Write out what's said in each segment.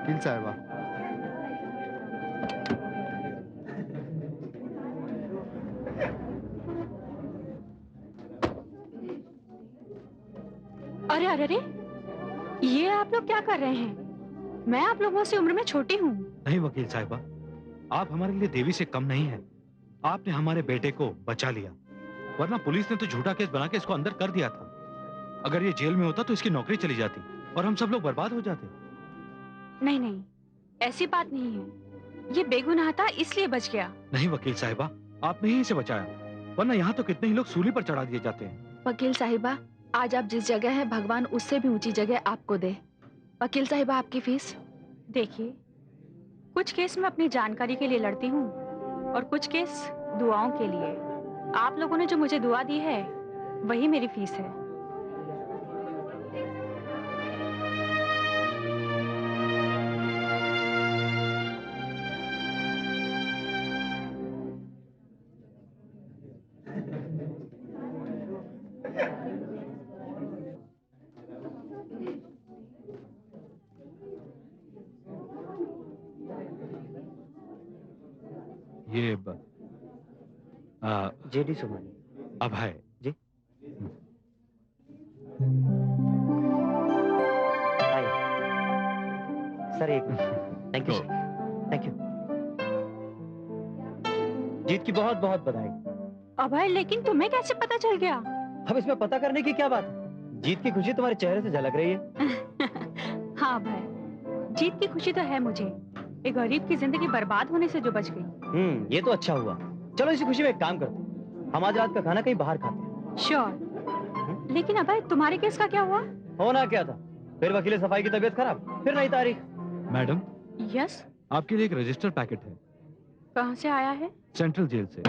वकील साहिबा। अरे अरे अरे, ये आप लोग क्या कर रहे हैं? मैं आप लोगों से उम्र में छोटी हूँ। नहीं वकील साहिबा, आप हमारे लिए देवी से कम नहीं है। आपने हमारे बेटे को बचा लिया, वरना पुलिस ने तो झूठा केस बना के इसको अंदर कर दिया था। अगर ये जेल में होता तो इसकी नौकरी चली जाती और हम सब लोग बर्बाद हो जाते। नहीं नहीं, ऐसी बात नहीं है। ये बेगुनाह था इसलिए बच गया। नहीं वकील साहिबा, आपने ही इसे बचाया, वरना यहाँ तो कितने ही लोग सूली पर चढ़ा दिए जाते हैं। वकील साहिबा, आज आप जिस जगह हैं भगवान उससे भी ऊंची जगह आपको दे। वकील साहिबा, आपकी फीस। देखिए, कुछ केस मैं अपनी जानकारी के लिए लड़ती हूँ और कुछ केस दुआओं के लिए। आप लोगों ने जो मुझे दुआ दी है वही मेरी फीस है। ये JD Somani. Abhay ji. Hi sir, एक thank you sir, thank you. जीत की बहुत बहुत बधाई। अभय, लेकिन तुम्हें कैसे पता चल गया? अब इसमें पता करने की क्या बात है? जीत की खुशी तुम्हारे चेहरे से झलक रही है। हाँ अभय, जीत की खुशी तो है मुझे, एक गरीब की जिंदगी बर्बाद होने से जो बच गई। ये तो अच्छा हुआ। चलो इसी खुशी में एक काम करते हैं, हम आज रात का खाना कहीं बाहर खाते हैं। श्योर। लेकिन अभय, तुम्हारे केस का क्या हुआ? होना क्या था, फिर वकील सफाई की तबीयत खराब, फिर नई तारीख। Madam, yes. आपके लिए एक रजिस्टर पैकेट है। कहाँ से आया है? सेंट्रल जेल से।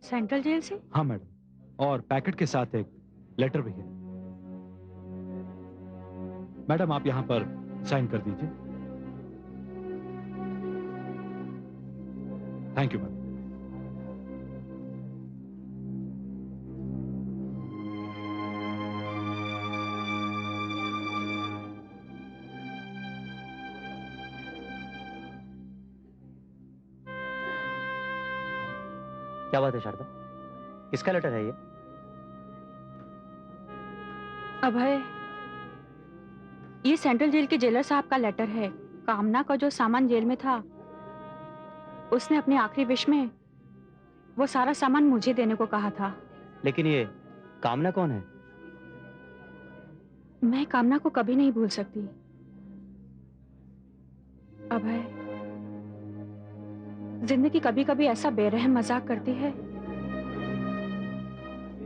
सेंट्रल जेल से? हाँ मैडम, और पैकेट के साथ एक लेटर भी है। मैडम, आप यहाँ पर साइन कर दीजिए। Thank you madam. क्या बात है शारदा, किसका लेटर है ये? अभय, ये सेंट्रल जेल के जेलर साहब का लेटर है। कामना का जो सामान जेल में था, उसने अपने आखिरी विश में वो सारा सामान मुझे देने को कहा था। लेकिन ये कामना कौन है? मैं कामना को कभी नहीं भूल सकती। अभय, जिंदगी कभी कभी ऐसा बेरहम मजाक करती है।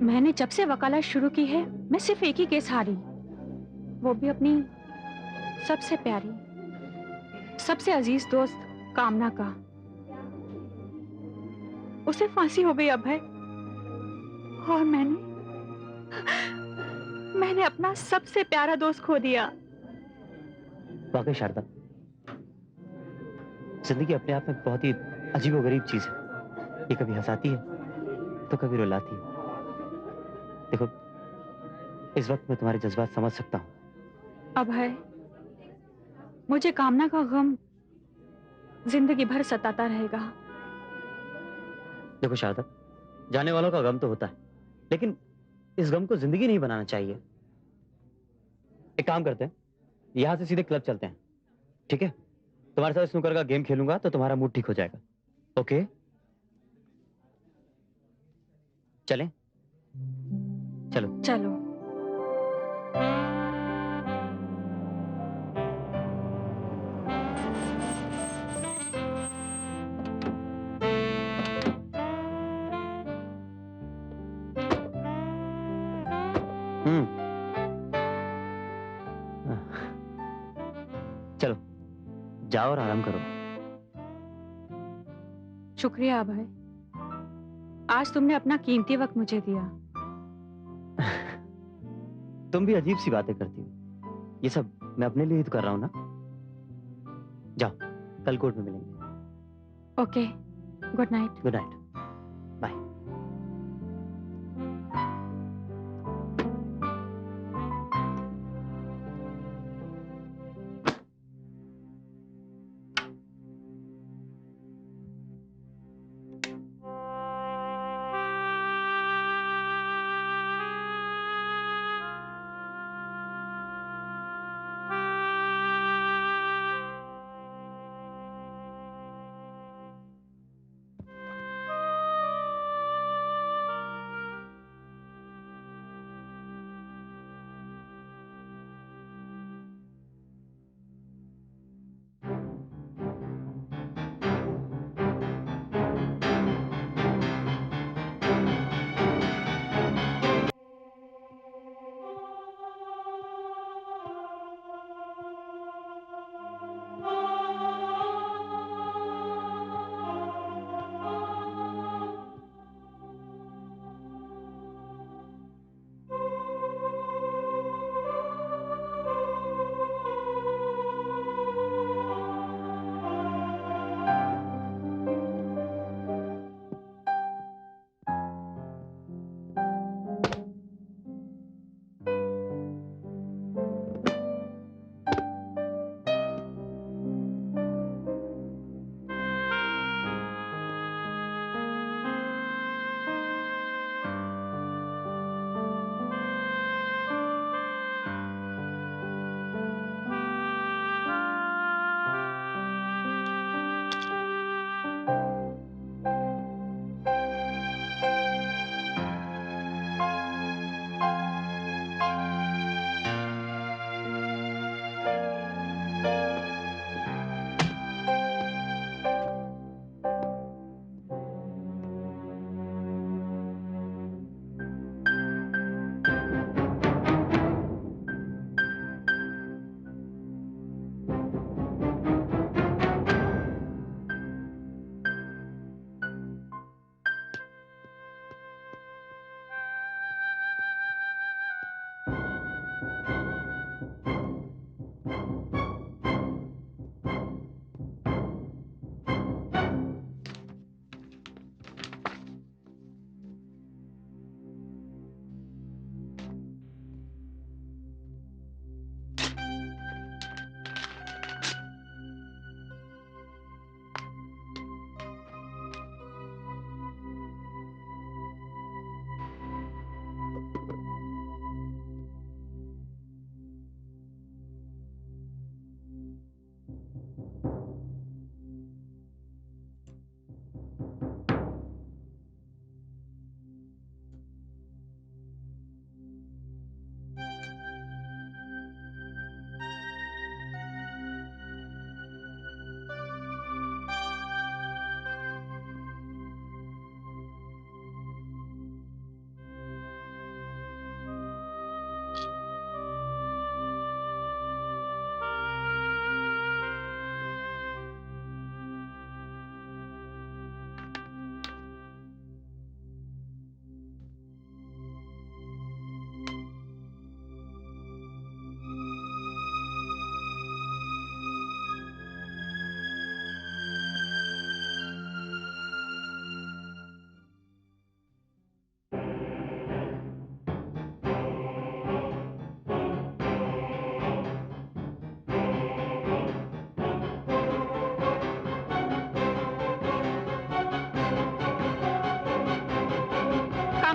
मैंने जब से वकालत शुरू की है, मैं सिर्फ एक ही केस हारी, वो भी अपनी सबसे प्यारी, सबसे अजीज दोस्त कामना का। उसे फांसी हो गई अभय, और मैंने अपना सबसे प्यारा दोस्त खो दिया। वाकई शारदा, जिंदगी अपने आप में बहुत ही अजीबोगरीब चीज है। ये कभी हंसाती है तो कभी रुलाती है। देखो, इस वक्त मैं तुम्हारे जज्बात समझ सकता हूं। अभय, मुझे कामना का गम जिंदगी भर सताता रहेगा। देखो शारदा, जाने वालों का गम तो होता है, लेकिन इस गम को जिंदगी नहीं बनाना चाहिए। एक काम करते हैं, यहां से सीधे क्लब चलते हैं, ठीक है? तुम्हारे साथ स्नूकर का गेम खेलूंगा तो तुम्हारा मूड ठीक हो जाएगा। ओके, चलें? चलो चलो। चलो, जाओ और आराम करो। शुक्रिया अभय, आज तुमने अपना कीमती वक्त मुझे दिया। तुम भी अजीब सी बातें करती हो। ये सब मैं अपने लिए ही तो कर रहा हूं ना। जाओ, कल कोर्ट में मिलेंगे। Okay, good night. Good night, bye.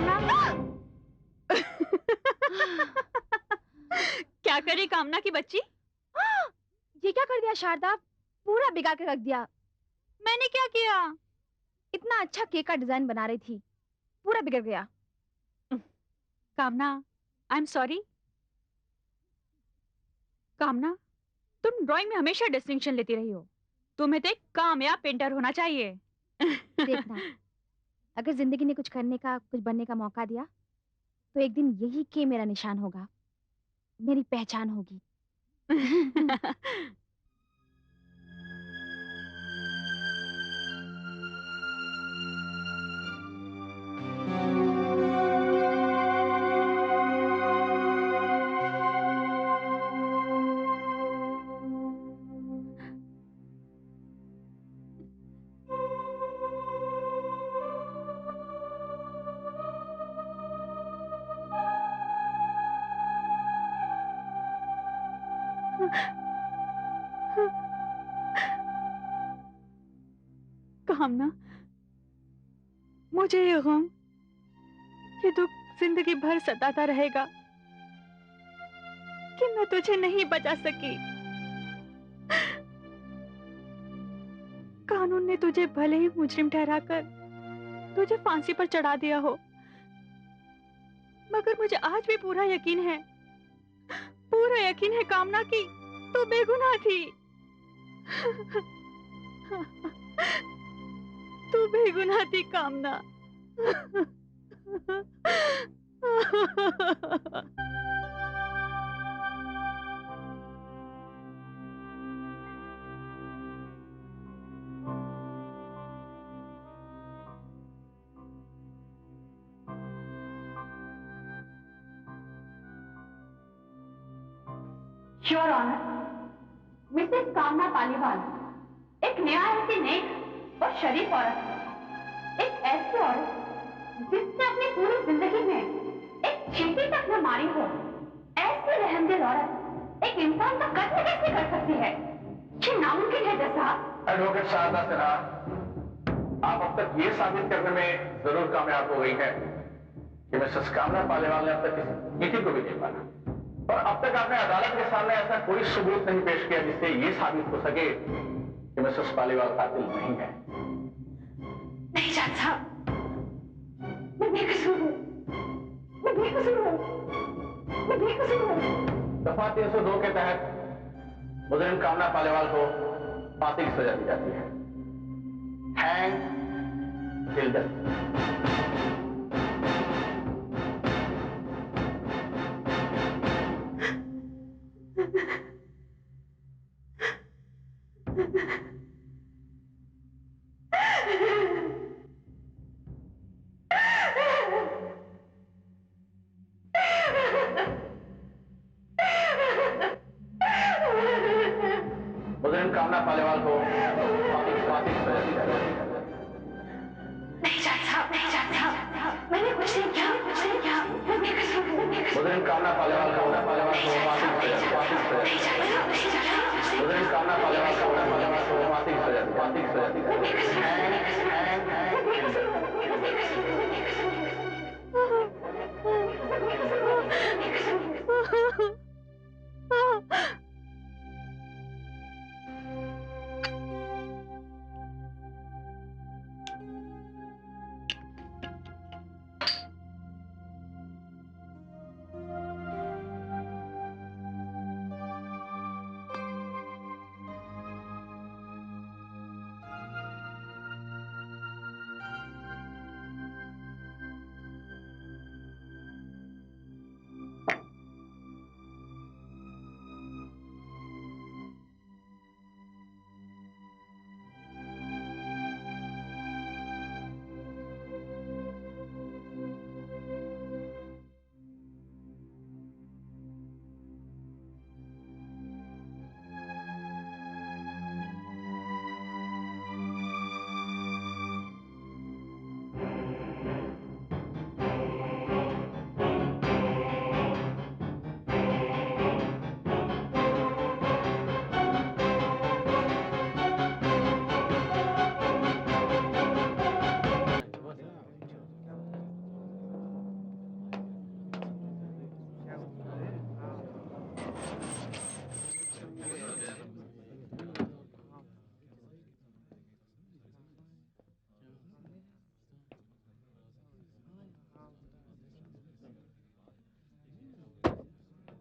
कामना क्या करी कामना की बच्ची? ये क्या कर दिया शारदा? पूरा बिगाड़ के रख दिया। मैंने क्या किया? इतना अच्छा केक का डिजाइन बना रही थी, पूरा बिगड़ गया। कामना, आई एम सॉरी। कामना, तुम ड्राइंग में हमेशा डिस्टिंक्शन लेती रही हो। तुम्हें तो एक कामयाब पेंटर होना चाहिए। देखना, अगर जिंदगी ने कुछ करने का, कुछ बनने का मौका दिया, तो एक दिन यही के मेरा निशान होगा, मेरी पहचान होगी। कामना, मुझे ये गम, ये दुख जिंदगी भर सताता रहेगा कि मैं तुझे नहीं बचा सकी। कानून ने तुझे भले ही मुजरिम ठहराकर तुझे फांसी पर चढ़ा दिया हो, मगर मुझे आज भी पूरा यकीन है कामना की तू बेगुनाह थी। तू बेगुनाह थी कामना। श्योर ऑनर, मिसेस कामना पालीवाल एक न्याय नेक और शरीफ औरत है। एक ऐसी औरत जिसने अपनी पूरी जिंदगी में एक चींटी तक न मारी हो। ऐसी रहमदिल औरत एक इंसान का कत्ल कैसे कर सकती है? ये नामुमकिन है जैसा। एडवोकेट शारदा सिन्हा, आप अब तक ये साबित करने में जरूर कामयाब हो गई हैं कि मिसेस कामना पालीवाल ने अब तक किसी चींटी को भी नहीं मारा, और अब तक आपने अदालत के सामने ऐसा कोई सबूत नहीं पेश किया जिससे ये साबित हो सके कि मिसेस पालीवाल कातिल नहीं है। नहीं जज साहब, मैं बेकसूर हूँ, मैं बेकसूर हूँ, मैं बेकसूर हूँ। दफा 302 के तहत मुजरिम कामना पालीवाल को फांसी की सजा दी जाती है। Hang till death. मुजरिम कामना पालीवाल को फांसी की सजा दी जाती है। नहीं जज साहब, नहीं जज साहब, मैंने कुछ नहीं किया, कुछ नहीं किया, मैं बेकसूर हूँ। मुजरिम कामना पालीवाल को फांसी की सजा दी जाती है। मुजरिम कामना पालीवाल को फांसी की सजा दी जाती है।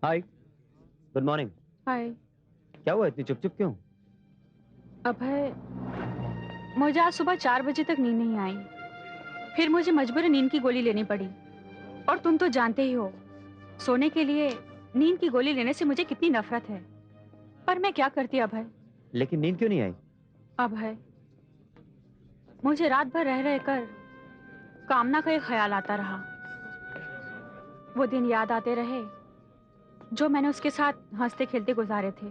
हाय, गुड मॉर्निंग। हाय। क्या हुआ, इतनी चुप चुप क्यों? अभय, मुझे आज सुबह 4 बजे तक नींद नहीं आई। फिर मुझे मजबूरन नींद की गोली लेनी पड़ी। और तुम तो जानते ही हो, सोने के लिए नींद की गोली लेने से मुझे कितनी नफरत है। पर मैं क्या करती अभय। लेकिन नींद क्यों नहीं आई? अभय, मुझे रात भर रह रहकर कामना का एक ख्याल आता रहा। वो दिन याद आते रहे जो मैंने उसके साथ हंसते खेलते गुजारे थे।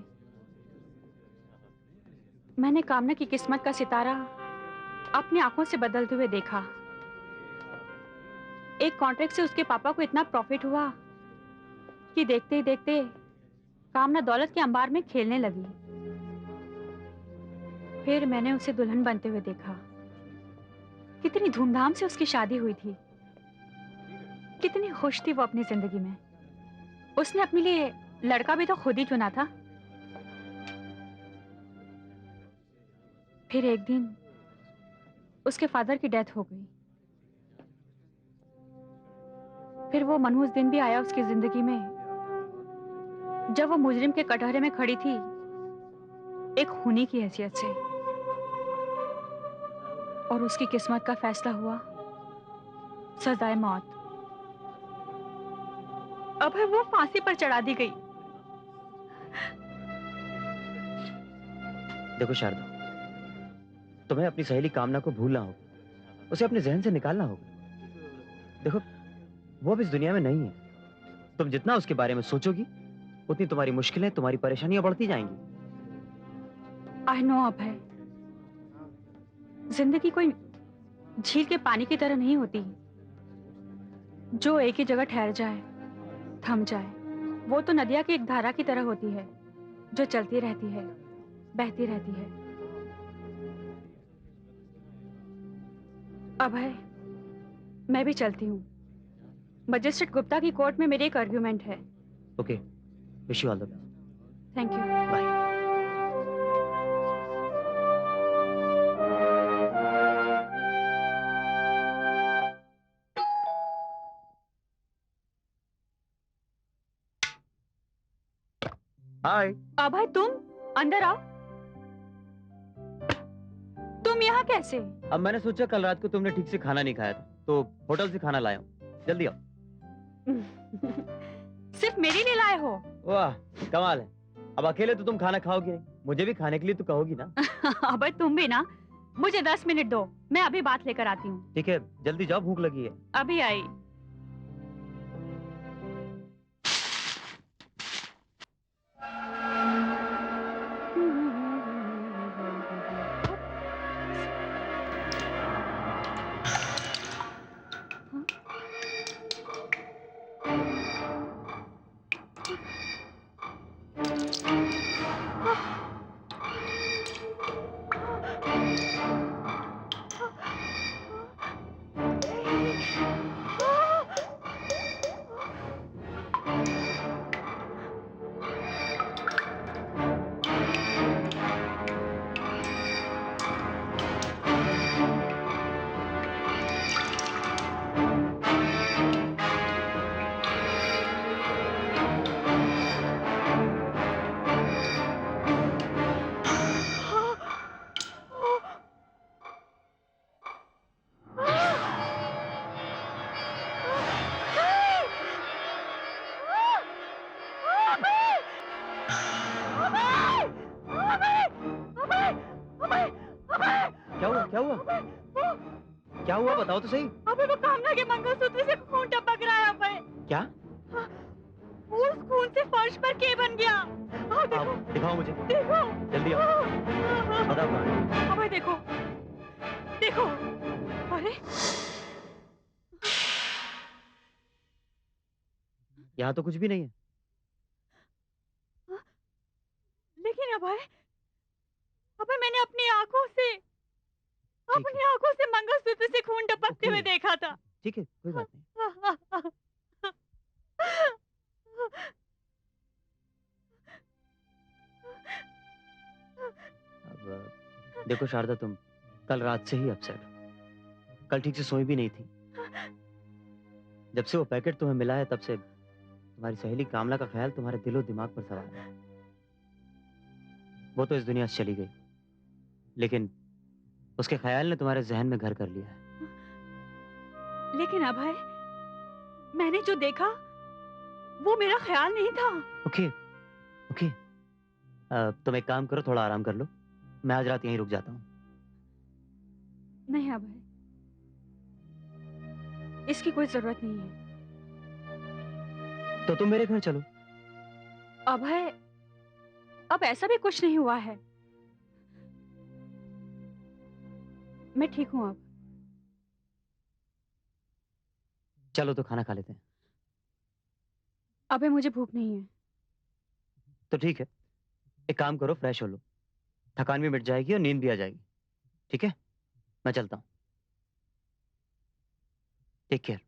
मैंने कामना की किस्मत का सितारा अपनी आंखों से बदलते हुए देखा। एक कॉन्ट्रैक्ट से उसके पापा को इतना प्रॉफिट हुआ कि देखते ही देखते कामना दौलत के अंबार में खेलने लगी। फिर मैंने उसे दुल्हन बनते हुए देखा। कितनी धूमधाम से उसकी शादी हुई थी। कितनी खुश थी वो अपनी जिंदगी में। उसने अपने लिए लड़का भी तो खुद ही चुना था। फिर एक दिन उसके फादर की डेथ हो गई। फिर वो मनहूस दिन भी आया उसकी जिंदगी में जब वो मुजरिम के कटहरे में खड़ी थी, एक खूनी की हैसियत से। और उसकी किस्मत का फैसला हुआ सजाए मौत। अब है वो फांसी पर चढ़ा दी गई। देखो शारदा, तुम्हें अपनी सहेली कामना को भूलना होगा, उसे अपने जहन से निकालना होगा। देखो, वो अब इस दुनिया में नहीं है। तुम जितना उसके बारे में सोचोगी, उतनी तुम्हारी मुश्किलें, तुम्हारी परेशानियां बढ़ती जाएंगी। आई नो अभय, जिंदगी कोई झील के पानी की तरह नहीं होती जो एक ही जगह ठहर जाए, थम जाए। वो तो नदिया की एक धारा की तरह होती है जो चलती रहती है, बहती रहती है। अभय, मैं भी चलती हूँ। मजिस्ट्रेट गुप्ता की कोर्ट में मेरी एक आर्ग्यूमेंट है। Okay, wish you all the best. Thank you. Bye. Hi. Abhay, तुम अंदर आओ। तुम यहाँ कैसे? अब मैंने सोचा कल रात को तुमने ठीक से खाना नहीं खाया था, तो होटल से खाना लाया हूँ। जल्दी आओ। सिर्फ मेरे लिए लाए हो? वाह, कमाल है। अब अकेले तो तुम खाना खाओगी नहीं, मुझे भी खाने के लिए तो कहोगी ना। अबे तुम भी ना। मुझे 10 मिनट दो, मैं अभी बात लेकर आती हूँ। ठीक है, जल्दी जाओ, भूख लगी है। अभी आई। क्या हुआ? क्या हुआ, बताओ तो सही। अबे वो कामना के मंगलसूत्र से खून टपक रहा है अबे। क्या? उस खून से फर्श पर के बन गया। आओ, दिखाओ मुझे। देखो। जल्दी आओ, बताओ कहाँ है? अबे देखो, देखो। अरे यहाँ तो कुछ भी नहीं है। लेकिन अबे मैंने अपनी आंखों से मंगलसूत्र से खून टपकते हुए देखा था। ठीक है, कोई बात नहीं। देखो शारदा, तुम कल रात से ही अपसेट हो। कल ठीक से सोई भी नहीं थी। जब से वो पैकेट तुम्हें मिला है तब से तुम्हारी सहेली कामला का ख्याल तुम्हारे दिलो दिमाग पर सवार है। वो तो इस दुनिया से चली गई, लेकिन उसके ख्याल ने तुम्हारे जहन में घर कर लिया है। लेकिन अभय, मैंने जो देखा वो मेरा ख्याल नहीं था। ओके ओके, तुम एक काम करो, थोड़ा आराम कर लो। मैं आज रात यहीं रुक जाता हूँ। नहीं अभय, इसकी कोई जरूरत नहीं है। तो तुम मेरे घर चलो। अभय, अब ऐसा भी कुछ नहीं हुआ है। मैं ठीक हूं अब। चलो तो खाना खा लेते हैं। अबे मुझे भूख नहीं है। तो ठीक है, एक काम करो, फ्रेश हो लो, थकान भी मिट जाएगी और नींद भी आ जाएगी। ठीक है, मैं चलता हूँ। Take care.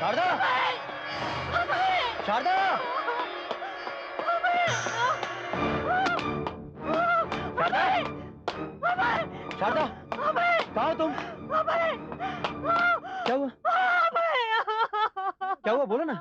शारदा! शारदा! शारदा! शारदा! कहाँ हो तुम? क्या हुआ? क्या हुआ, बोलो ना।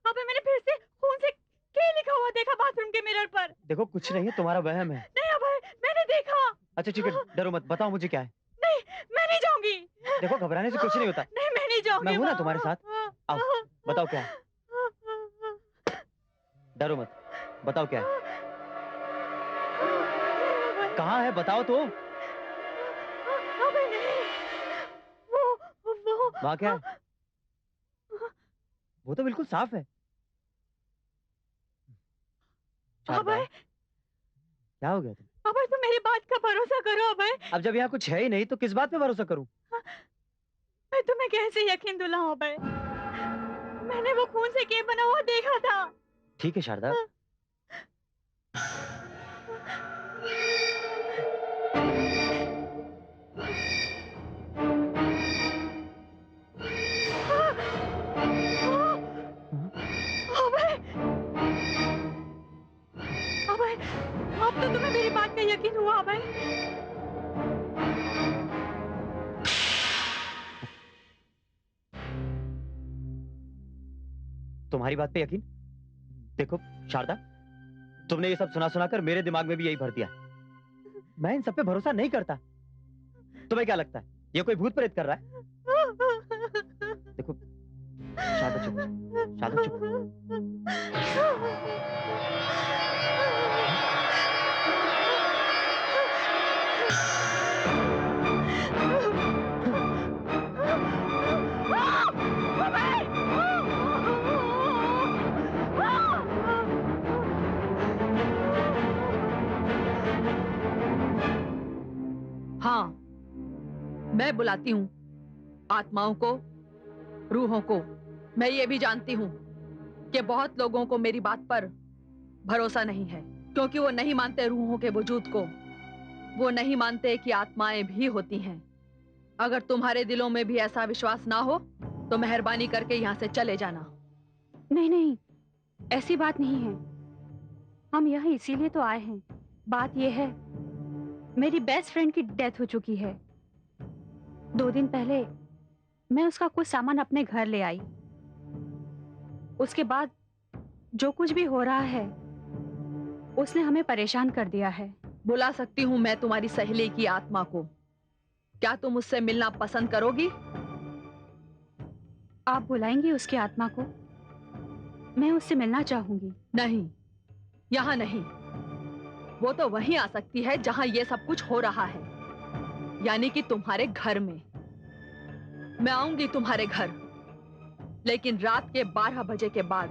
अबे मैंने फिर से खून से के लिखा हुआ देखा बाथरूम के मिरर पर। देखो कुछ नहीं है, तुम्हारा वहम है। नहीं अभय, मैंने देखा। अच्छा ठीक है, डरो मत, बताओ मुझे क्या है। नहीं, मैं नहीं जाऊंगी। देखो घबराने से कुछ नहीं होता। नहीं, मैं नहीं जाऊंगी। मैं हूं ना तुम्हारे साथ। आओ, बताओ क्या है। डरो मत, बताओ क्या है। कहाँ है, बताओ तो। अबे नहीं, वो वहाँ क्या है? वो तो बिल्कुल साफ है। शारदा, अबे, क्या हो गया तुम? अबे तुम मेरी बात का भरोसा करो अबे। अब जब यहाँ कुछ है ही नहीं तो किस बात पे भरोसा करूं? मैं तुम्हें कैसे यकीन दिलाऊं अबे? मैंने वो खून से के बना हुआ देखा था। ठीक है शारदा, अबे, अब तो तुम्हें मेरी बात का यकीन हुआ अबे? तुम्हारी बात पे यकीन? देखो शारदा, तुमने ये सब सुना सुना कर मेरे दिमाग में भी यही भर दिया। मैं इन सब पे भरोसा नहीं करता। तुम्हें क्या लगता है ये कोई भूत प्रेत कर रहा है? देखो शारदा चुप, शारदा चुप। हाँ, मैं बुलाती हूँ आत्माओं को, रूहों को। मैं ये भी जानती हूँ कि बहुत लोगों को मेरी बात पर भरोसा नहीं है, क्योंकि वो नहीं मानते रूहों के वजूद को। वो नहीं मानते कि आत्माएं भी होती हैं। अगर तुम्हारे दिलों में भी ऐसा विश्वास ना हो तो मेहरबानी करके यहाँ से चले जाना। नहीं नहीं, ऐसी बात नहीं है। हम यहाँ इसीलिए तो आए हैं। बात यह है, मेरी बेस्ट फ्रेंड की डेथ हो चुकी है। 2 दिन पहले मैं उसका कुछ सामान अपने घर ले आई। उसके बाद जो कुछ भी हो रहा है उसने हमें परेशान कर दिया है। बुला सकती हूँ मैं तुम्हारी सहेली की आत्मा को। क्या तुम उससे मिलना पसंद करोगी? आप बुलाएंगी उसकी आत्मा को? मैं उससे मिलना चाहूंगी। नहीं, यहाँ नहीं। वो तो वहीं आ सकती है जहां ये सब कुछ हो रहा है, यानी कि तुम्हारे घर में। मैं आऊंगी तुम्हारे घर, लेकिन रात के 12 बजे के बाद,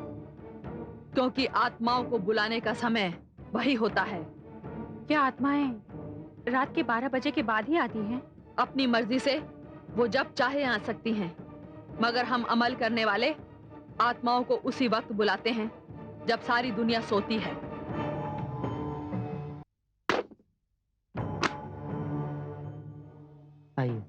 क्योंकि आत्माओं को बुलाने का समय वही होता है। क्या आत्माएं रात के 12 बजे के बाद ही आती हैं? अपनी मर्जी से वो जब चाहे आ सकती हैं, मगर हम अमल करने वाले आत्माओं को उसी वक्त बुलाते हैं जब सारी दुनिया सोती है। आइए।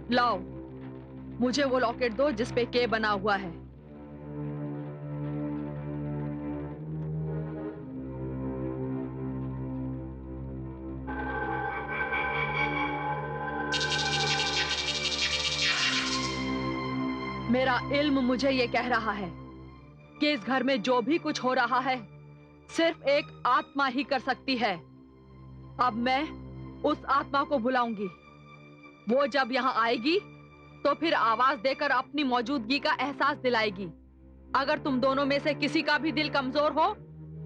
लाओ, मुझे वो लॉकेट दो जिस पे के बना हुआ है। मेरा इल्म मुझे ये कह रहा है कि इस घर में जो भी कुछ हो रहा है सिर्फ एक आत्मा ही कर सकती है। अब मैं उस आत्मा को बुलाऊंगी। वो जब यहाँ आएगी तो फिर आवाज देकर अपनी मौजूदगी का एहसास दिलाएगी। अगर तुम दोनों में से किसी का भी दिल कमजोर हो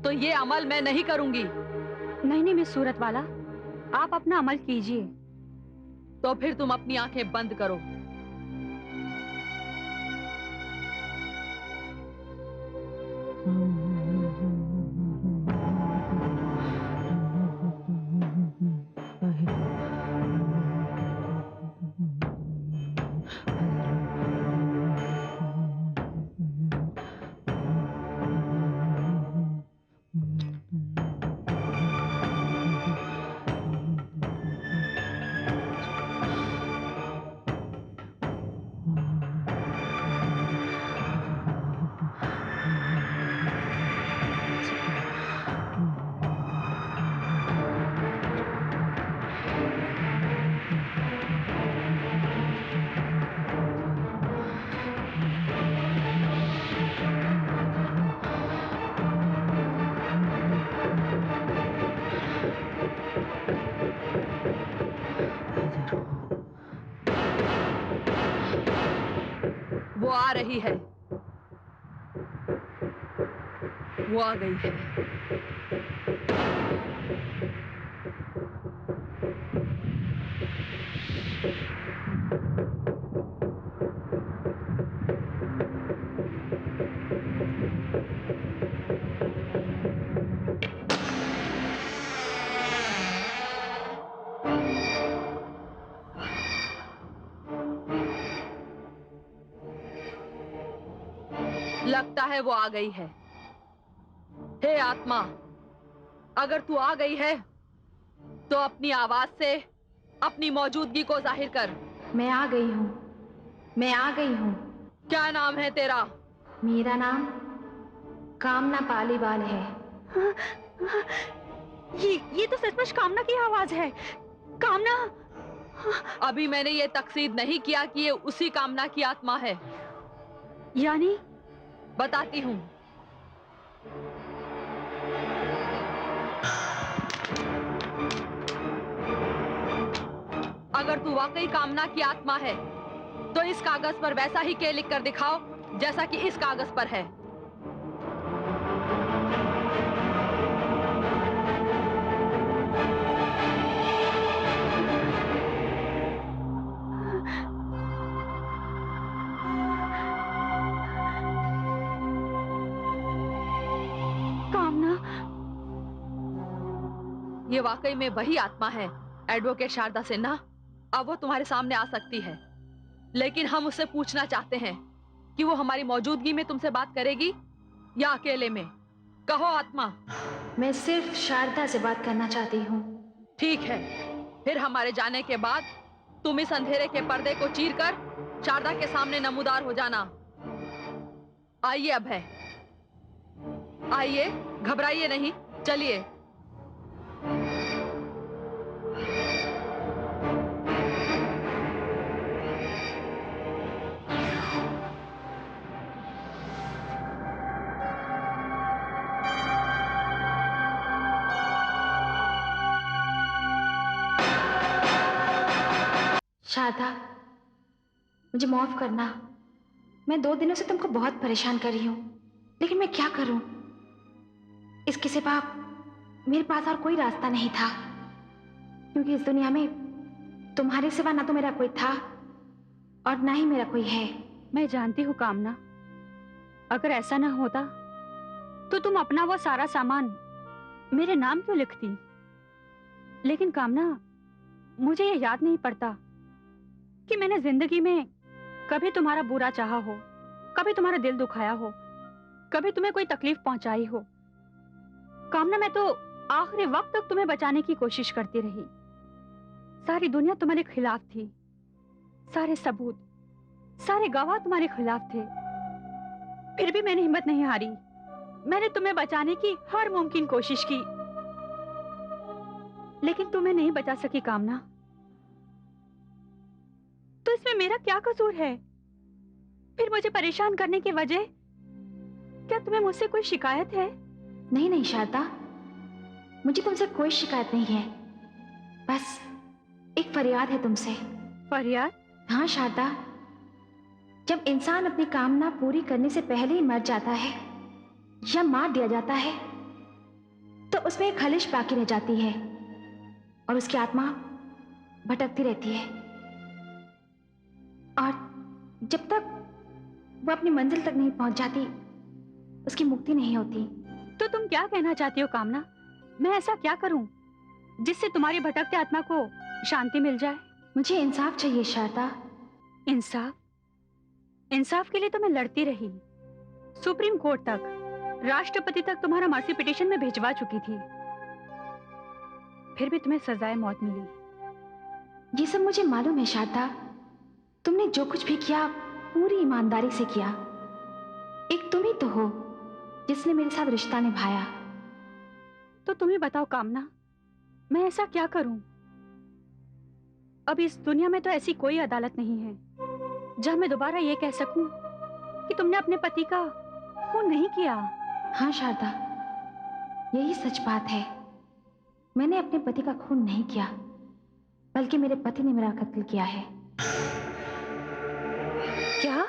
तो ये अमल मैं नहीं करूंगी। नहीं नहीं मिस सूरत वाला, आप अपना अमल कीजिए। तो फिर तुम अपनी आंखें बंद करो। वो आ रही है, वो आ गई है। लगता है वो आ गई है। हे आत्मा, अगर तू आ गई है तो अपनी आवाज से अपनी मौजूदगी को जाहिर कर। मैं आ गई हूँ, मैं आ गई हूँ। क्या नाम है तेरा? मेरा नाम कामना पालीवाल है। ये तो सचमुच कामना की आवाज है। कामना। अभी मैंने ये तकसीद नहीं किया कि ये उसी कामना की आत्मा है। यानी? बताती हूँ। अगर तू वाकई कामना की आत्मा है तो इस कागज पर वैसा ही के लिख कर दिखाओ जैसा कि इस कागज पर है। कामना। ये वाकई में वही आत्मा है, एडवोकेट शारदा सिन्हा। अब वो तुम्हारे सामने आ सकती है, लेकिन हम उससे पूछना चाहते हैं कि वो हमारी मौजूदगी में तुमसे बात करेगी या अकेले में। कहो आत्मा। मैं सिर्फ शारदा से बात करना चाहती हूँ। ठीक है, फिर हमारे जाने के बाद तुम इस अंधेरे के पर्दे को चीरकर शारदा के सामने नमूदार हो जाना। आइए अब है, आइए, घबराइए नहीं, चलिए। शारदा, मुझे माफ करना। मैं 2 दिनों से तुमको बहुत परेशान कर रही हूँ, लेकिन मैं क्या करूँ? इसके सिवा मेरे पास और कोई रास्ता नहीं था, क्योंकि इस दुनिया में तुम्हारे सिवा ना तो मेरा कोई था और ना ही मेरा कोई है। मैं जानती हूँ कामना, अगर ऐसा ना होता तो तुम अपना वो सारा सामान मेरे नाम क्यों लिखती? लेकिन कामना, मुझे ये याद नहीं पड़ता कि मैंने जिंदगी में कभी तुम्हारा बुरा चाहा हो, कभी तुम्हारा दिल दुखाया हो, कभी तुम्हें कोई तकलीफ पहुंचाई हो। कामना, मैं तो आखिरी वक्त तक तुम्हें बचाने की कोशिश करती रही। सारी दुनिया तुम्हारे खिलाफ थी, सारे सबूत, सारे गवाह तुम्हारे खिलाफ थे, फिर भी मैंने हिम्मत नहीं हारी। मैंने तुम्हें बचाने की हर मुमकिन कोशिश की, लेकिन तुम्हें नहीं बचा सकी कामना। तो इसमें मेरा क्या कसूर है? फिर मुझे परेशान करने की वजह क्या तुम्हें मुझसे कोई शिकायत है? नहीं नहीं शारदा, मुझे तुमसे कोई शिकायत नहीं है, बस एक फरियाद है तुमसे। फरियाद? हाँ शारदा, जब इंसान अपनी कामना पूरी करने से पहले ही मर जाता है या मार दिया जाता है तो उसमें एक खलिश बाकी रह जाती है और उसकी आत्मा भटकती रहती है, और जब तक वो अपनी मंजिल तक नहीं पहुंच जाती उसकी मुक्ति नहीं होती। तो तुम क्या कहना चाहती हो कामना? मैं ऐसा क्या करूं जिससे तुम्हारी भटकते आत्मा को शांति मिल जाए? मुझे इंसाफ चाहिए शारदा। इंसाफ? इंसाफ के लिए तो मैं लड़ती रही, सुप्रीम कोर्ट तक, राष्ट्रपति तक तुम्हारा मर्सी पिटीशन में भिजवा चुकी थी, फिर भी तुम्हें सजाए मौत मिली। ये सब मुझे मालूम है शारदा, तुमने जो कुछ भी किया पूरी ईमानदारी से किया। एक तुम ही तो हो जिसने मेरे साथ रिश्ता निभाया। तो तुम ही बताओ कामना, मैं ऐसा क्या करूं? अब इस दुनिया में तो ऐसी कोई अदालत नहीं है जहां मैं दोबारा ये कह सकूं कि तुमने अपने पति का खून नहीं किया। हाँ शारदा, यही सच बात है। मैंने अपने पति का खून नहीं किया, बल्कि मेरे पति ने मेरा कत्ल किया है। क्या?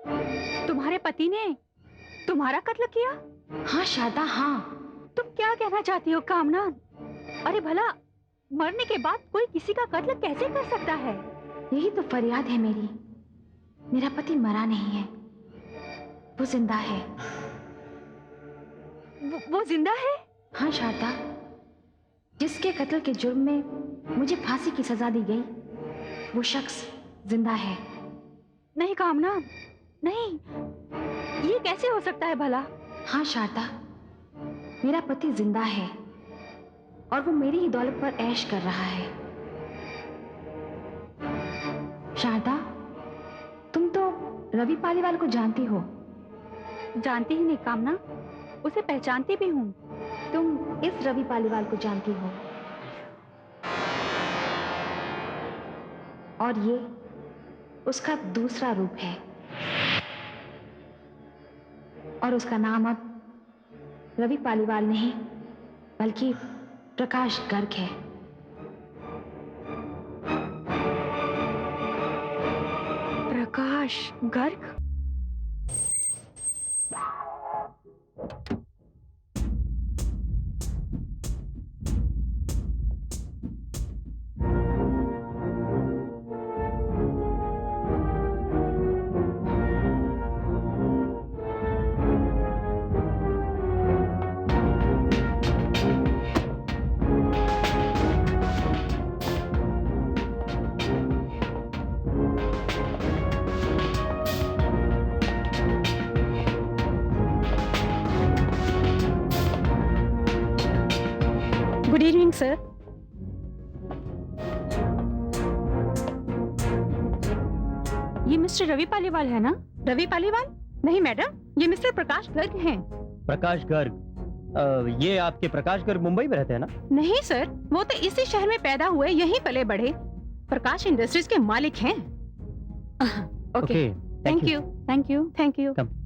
तुम्हारे पति ने तुम्हारा कत्ल किया? हाँ शारदा, हाँ। तुम क्या कहना चाहती हो कामना? अरे भला मरने के बाद कोई किसी का कत्ल कैसे कर सकता है? यही तो फरियाद है मेरी। मेरा पति मरा नहीं है, वो जिंदा है। वो जिंदा है? हाँ शारदा, जिसके कत्ल के जुर्म में मुझे फांसी की सजा दी गई, वो शख्स जिंदा है। नहीं कामना, नहीं, ये कैसे हो सकता है भला? हाँ शारदा, मेरा पति जिंदा है और वो मेरी ही दौलत पर ऐश कर रहा है। शारदा, तुम तो रवि पालीवाल को जानती हो। जानती ही नहीं कामना, उसे पहचानती भी हूँ। तुम इस रवि पालीवाल को जानती हो और ये उसका दूसरा रूप है और उसका नाम अब रवि पालीवाल नहीं बल्कि प्रकाश गर्ग है। Prakash Garg? Good evening sir. ये मिस्टर रवि पालीवाल है ना? रवि पालीवाल? नहीं मैडम, ये मिस्टर प्रकाश गर्ग हैं। प्रकाश गर्ग? ये आपके प्रकाश गर्ग मुंबई में रहते हैं ना? नहीं सर, वो तो इसी शहर में पैदा हुए, यहीं पले बढ़े। प्रकाश इंडस्ट्रीज के मालिक हैं। Okay, thank you, thank you. Thank you. Come.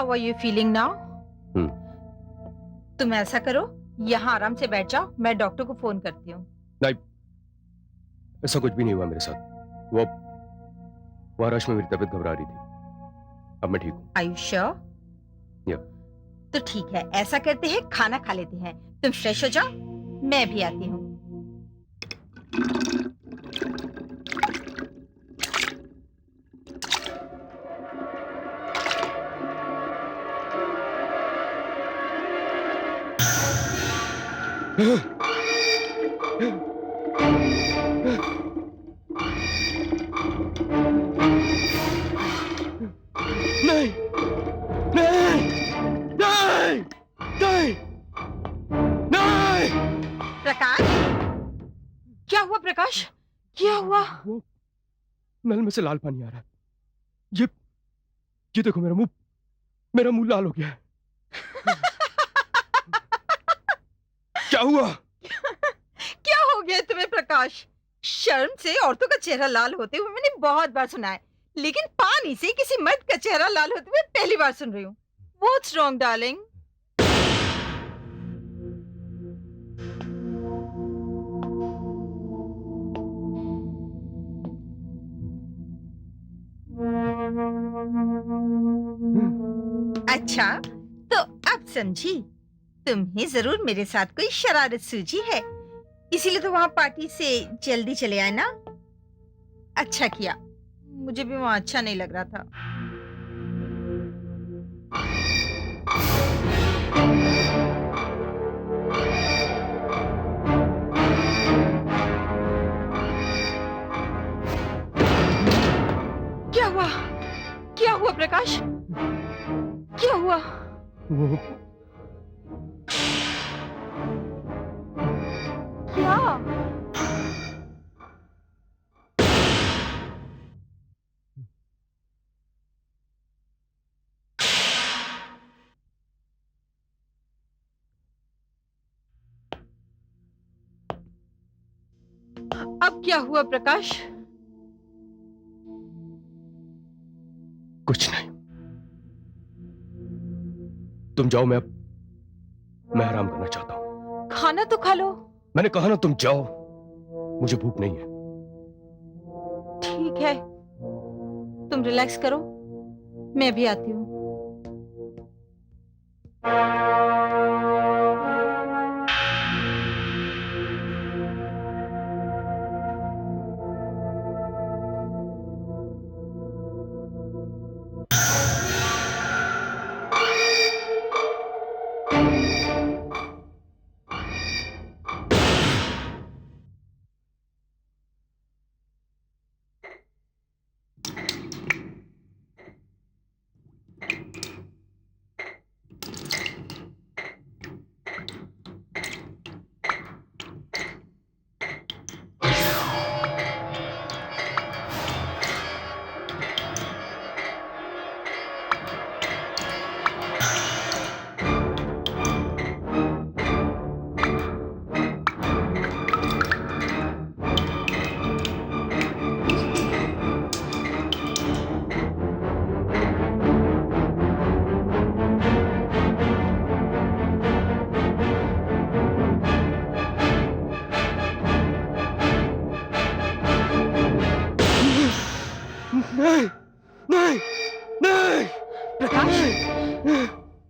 How are you feeling now? हम्म। तुम ऐसा करो, यहाँ आराम से बैठ जाओ, मैं डॉक्टर को फोन करती हूँ। ऐसा कुछ भी नहीं हुआ मेरे साथ। वो रश में मेरी तबीयत घबरा रही थी। अब मैं ठीक हूँ। Are you sure? Yeah. तो ठीक है, ऐसा करते हैं, खाना खा लेते हैं। तुम फ्रेश हो जाओ, मैं भी आती हूँ। नहीं नहीं नहीं नहीं नहीं। प्रकाश, क्या हुआ प्रकाश? क्या हुआ? वो नल में से लाल पानी आ रहा है। ये देखो, मेरा मुंह लाल हो गया है। क्या हुआ? क्या हो गया तुम्हें प्रकाश? शर्म से औरतों का चेहरा लाल होते हुए मैंने बहुत बार सुना है, लेकिन पानी से किसी मर्द का चेहरा लाल होते हुए पहली बार सुन रही हूँ। What's wrong, darling? अच्छा, तो अब समझी। तुम्हें जरूर मेरे साथ कोई शरारत सूझी है, इसीलिए तो वहां पार्टी से जल्दी चले आए ना। अच्छा किया, मुझे भी वहां अच्छा नहीं लग रहा था। क्या हुआ? क्या हुआ प्रकाश? क्या हुआ? वो क्या? अब क्या हुआ प्रकाश? कुछ नहीं। तुम जाओ, मैं आराम करना चाहता हूँ। खाना तो खा लो। मैंने कहा ना, तुम जाओ, मुझे भूख नहीं है। ठीक है, तुम रिलैक्स करो, मैं भी आती हूँ। नहीं नहीं नहीं। प्रकाश,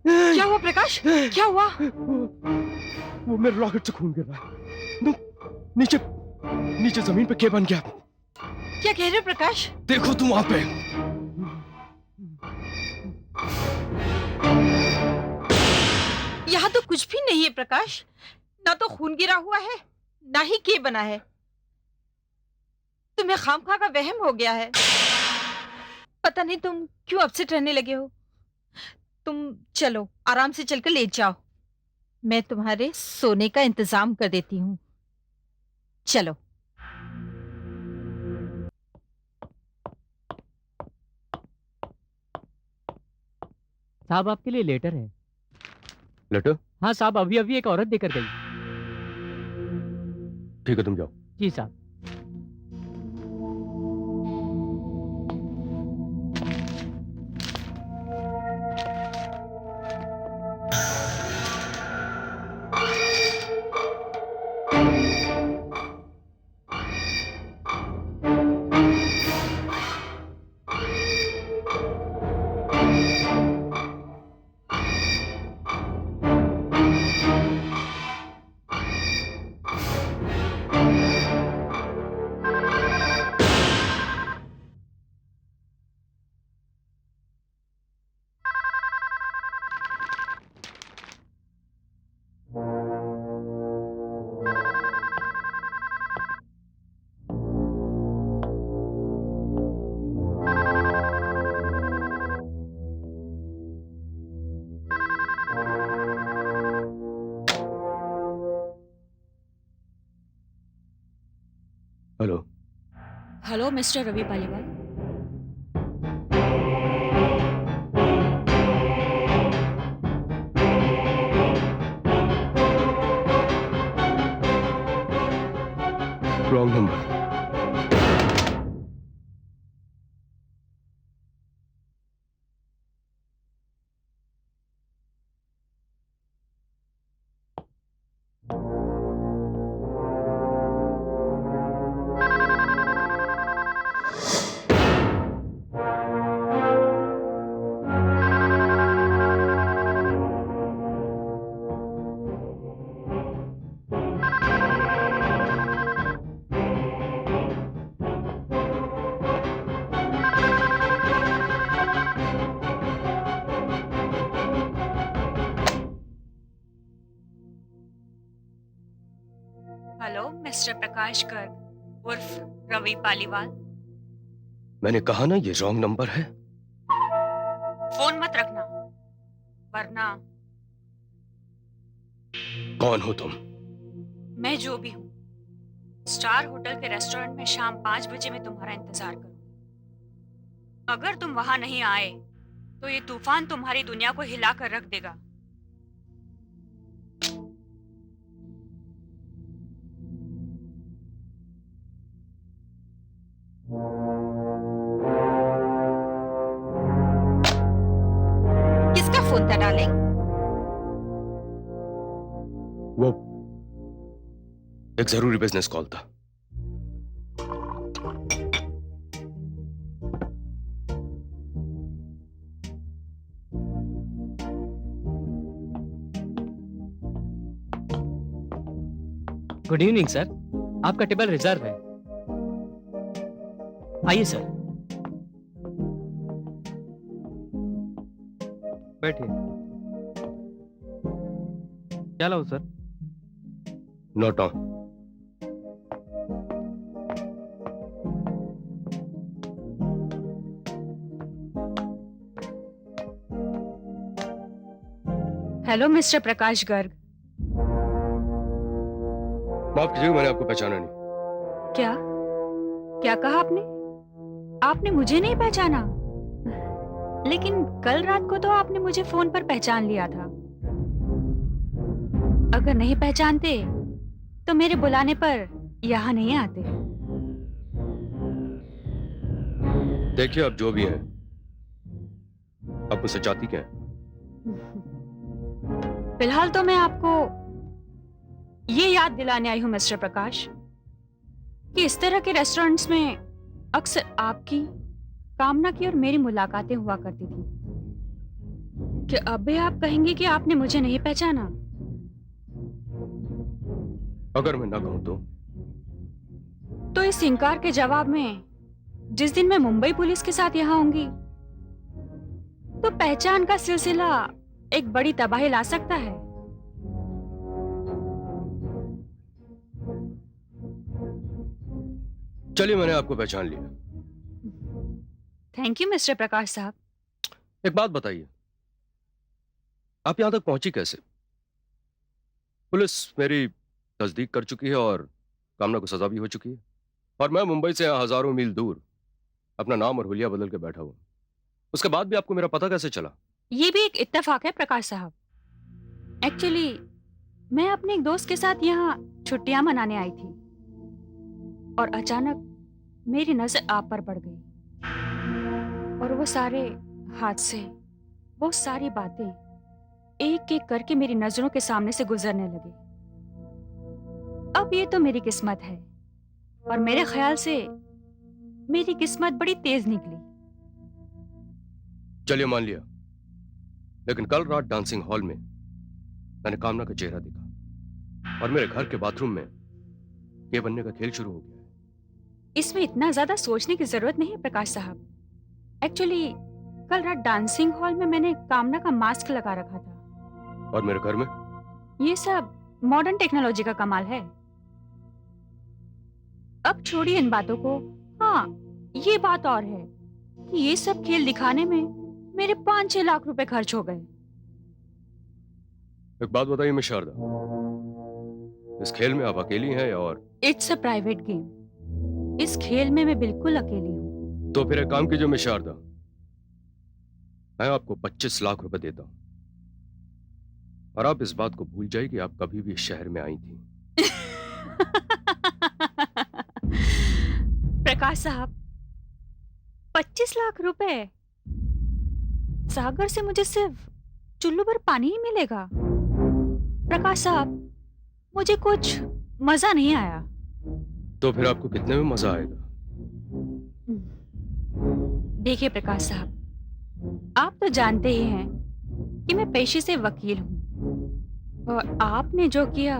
क्या हुआ प्रकाश? क्या हुआ? वो मेरे रॉकेट से खून गिर रहा है। नीचे नीचे जमीन पे क्या बन गया? क्या कह रहे हो प्रकाश? देखो तुम वहां पे। यहाँ तो कुछ भी नहीं है प्रकाश, ना तो खून गिरा हुआ है, ना ही के बना है। तुम्हें खामखा का वहम हो गया है। पता नहीं तुम क्यों अपसेट रहने लगे हो। तुम चलो, आराम से चलकर लेट जाओ, मैं तुम्हारे सोने का इंतजाम कर देती हूँ। चलो। साहब, आपके लिए लेटर है। लेटर? हाँ साहब, अभी अभी एक औरत देकर गई। ठीक है, तुम जाओ। जी साहब। Hello mister Ravi Paliwal. Wrong number. Hello mister Prakash Garg उर्फ रवि पालीवाल। मैंने कहा ना ये रॉन्ग नंबर है। फोन मत रखना वरना कौन हो तुम? मैं जो भी हूँ स्टार होटल के रेस्टोरेंट में शाम 5 बजे मैं तुम्हारा इंतजार करूँ। अगर तुम वहां नहीं आए तो ये तूफान तुम्हारी दुनिया को हिला कर रख देगा। किसका फोन था डार्लिंग? वो एक जरूरी बिजनेस कॉल था। गुड इवनिंग सर, आपका टेबल रिजर्व है। आइए सर। बैठिए। क्या लाऊं sir? Note on. Hello mister Prakash Garg. माफ कीजिएगा, मैंने आपको पहचाना नहीं। क्या क्या कहा आपने? आपने मुझे नहीं पहचाना? लेकिन कल रात को तो आपने मुझे फोन पर पहचान लिया था। अगर नहीं पहचानते तो मेरे बुलाने पर यहाँ नहीं आते। देखिए, आप जो भी हैं, आप मुझसे चाहती क्या है? फिलहाल तो मैं आपको ये याद दिलाने आई हूं मिस्टर प्रकाश कि इस तरह के रेस्टोरेंट्स में अक्सर आपकी, कामना की और मेरी मुलाकातें हुआ करती थी। क्या अब भी आप कहेंगे कि आपने मुझे नहीं पहचाना? अगर मैं ना कहूं तो इस इनकार के जवाब में जिस दिन मैं मुंबई पुलिस के साथ यहाँ आऊंगी तो पहचान का सिलसिला एक बड़ी तबाही ला सकता है। चलिए, मैंने आपको पहचान लिया। थैंक यू मिस्टर प्रकाश साहब। एक बात बताइए, आप यहां तक पहुंची कैसे? पुलिस मेरी तस्दीक कर चुकी है और कामना को सजा भी हो चुकी है, और मैं मुंबई से यहाँ हजारों मील दूर अपना नाम और हुलिया बदल के बैठा हूं। उसके बाद भी आपको मेरा पता कैसे चला? ये भी एक इत्तेफाक है प्रकाश साहब। एक्चुअली मैं अपने एक दोस्त के साथ यहाँ छुट्टियां मनाने आई थी और अचानक मेरी नजर आप पर पड़ गई और वो सारे हादसे, वो सारी बातें एक एक करके मेरी नजरों के सामने से गुजरने लगे। अब ये तो मेरी किस्मत है और मेरे ख्याल से मेरी किस्मत बड़ी तेज निकली। चलिए, मान लिया, लेकिन कल रात डांसिंग हॉल में मैंने कामना का चेहरा देखा और मेरे घर के बाथरूम में ये बनने का खेल शुरू हो गया है। इसमें इतना ज्यादा सोचने की जरूरत नहीं है प्रकाश साहब। एक्चुअली कल रात डांसिंग हॉल में मैंने कामना का मास्क लगा रखा था और मेरे घर में ये सब मॉडर्न टेक्नोलॉजी का कमाल है। अब छोड़िए इन बातों को। हाँ, ये बात और है कि ये सब खेल दिखाने में मेरे 5-6 लाख रुपए खर्च हो गए। एक बात बताइए मिस शारदा, इस खेल में आप अकेली हैं और इट्स अ प्राइवेट गेम। इस खेल में मैं बिल्कुल अकेली हूँ। तो फिर एक काम कीजिए मिस शारदा, मैं आपको 25 लाख रुपए देता हूं और आप इस बात को भूल जाइए कि आप कभी भी इस शहर में आई थी। प्रकाश साहब, 25 लाख रुपए? सागर से मुझे सिर्फ चुल्लू भर पानी ही मिलेगा। प्रकाश साहब, मुझे कुछ मजा नहीं आया। तो फिर आपको कितने में मजा आएगा? देखिए प्रकाश साहब, आप तो जानते ही हैं कि मैं पेशे से वकील हूं और आपने जो किया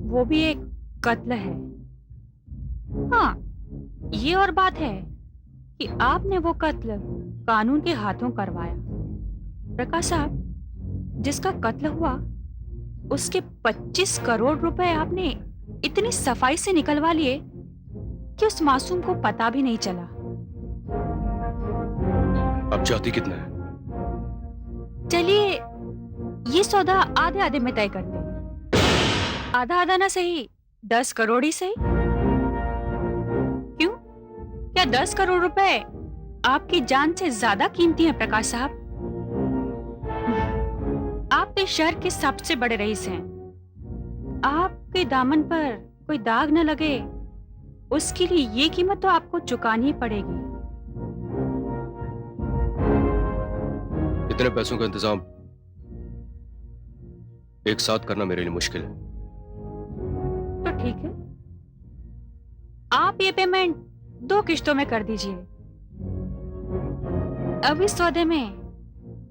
वो भी एक कत्ल है। हाँ, ये और बात है कि आपने वो कत्ल कानून के हाथों करवाया। प्रकाश साहब, जिसका कत्ल हुआ उसके 25 करोड़ रुपए आपने इतनी सफाई से निकलवा लिए कि उस मासूम को पता भी नहीं चला। अब चाहती कितना है? चलिए ये सौदा आधे आधे में तय करते हैं। आधा आधा ना सही, 10 करोड़ ही सही। क्यों? क्या 10 करोड़ रुपए आपकी जान से ज्यादा कीमती हैं प्रकाश साहब? आप इस शहर के सबसे बड़े रईस हैं। आपके दामन पर कोई दाग न लगे, उसके लिए ये कीमत तो आपको चुकानी ही पड़ेगी। इतने पैसों का इंतजाम एक साथ करना मेरे लिए मुश्किल है। तो ठीक है, आप ये पेमेंट 2 किश्तों में कर दीजिए। अब इस सौदे में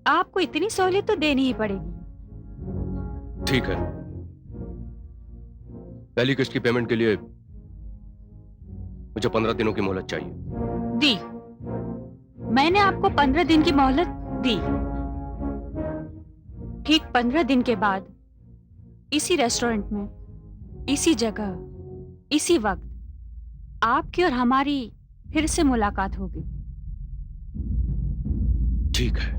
आपको इतनी सहूलियत तो देनी ही पड़ेगी। ठीक है, पहली किस्त की पेमेंट के लिए मुझे 15 दिनों की मोहलत चाहिए। दी। मैंने आपको 15 दिन की मोहलत दी। ठीक 15 दिन के बाद इसी रेस्टोरेंट में, इसी जगह, इसी वक्त आपकी और हमारी फिर से मुलाकात होगी। ठीक है।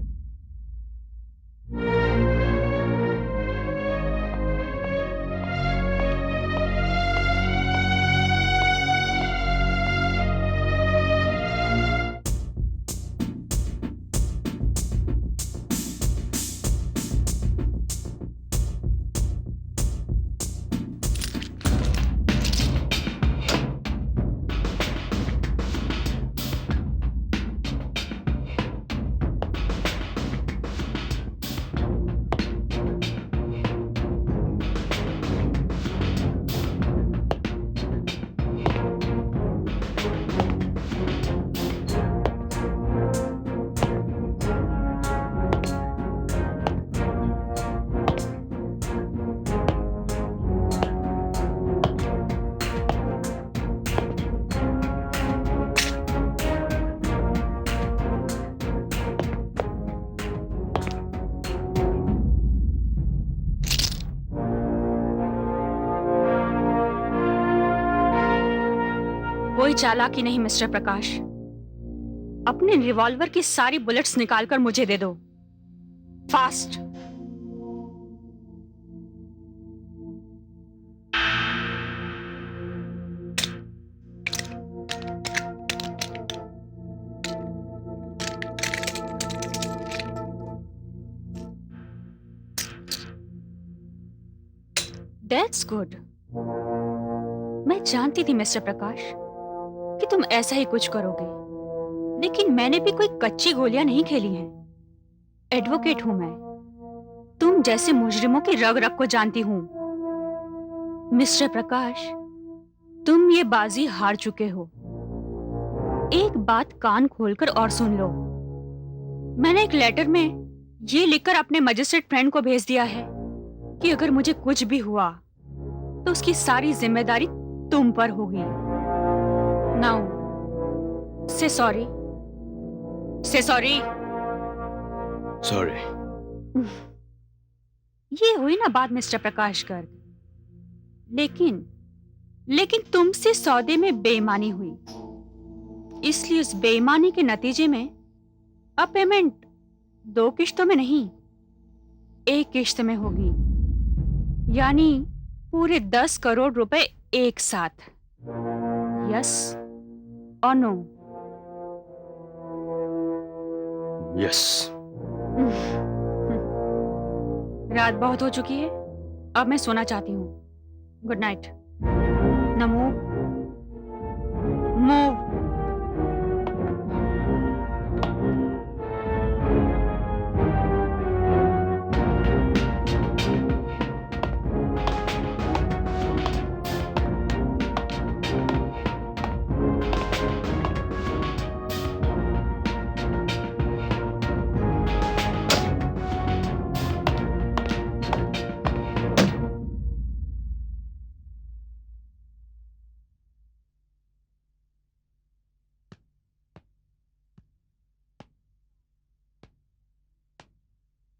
कोई चालाकी नहीं मिस्टर प्रकाश। अपने रिवॉल्वर की सारी बुलेट्स निकालकर मुझे दे दो, फास्ट। That's good. मैं जानती थी मिस्टर प्रकाश कि तुम ऐसा ही कुछ करोगे, लेकिन मैंने भी कोई कच्ची गोलियां नहीं खेली हैं। एडवोकेट हूं मैं, तुम जैसे मुजरिमों की रग रग को जानती हूं। मिस्टर प्रकाश, तुम ये बाजी हार चुके हो। एक बात कान खोलकर और सुन लो। मैंने एक लेटर में ये लिखकर अपने मजिस्ट्रेट फ्रेंड को भेज दिया है कि अगर मुझे कुछ भी हुआ तो उसकी सारी जिम्मेदारी तुम पर होगी। नाउ से सॉरी, से सॉरी। सॉरी। ये हुई ना बात मिस्टर प्रकाश गर्ग। लेकिन तुमसे सौदे में बेईमानी हुई, इसलिए उस बेईमानी के नतीजे में अब पेमेंट 2 किश्तों में नहीं, 1 किश्त में होगी, यानी पूरे 10 करोड़ रुपए एक साथ। यस, और नो? यस। रात बहुत हो चुकी है, अब मैं सोना चाहती हूँ। Good night. न मूव मूव।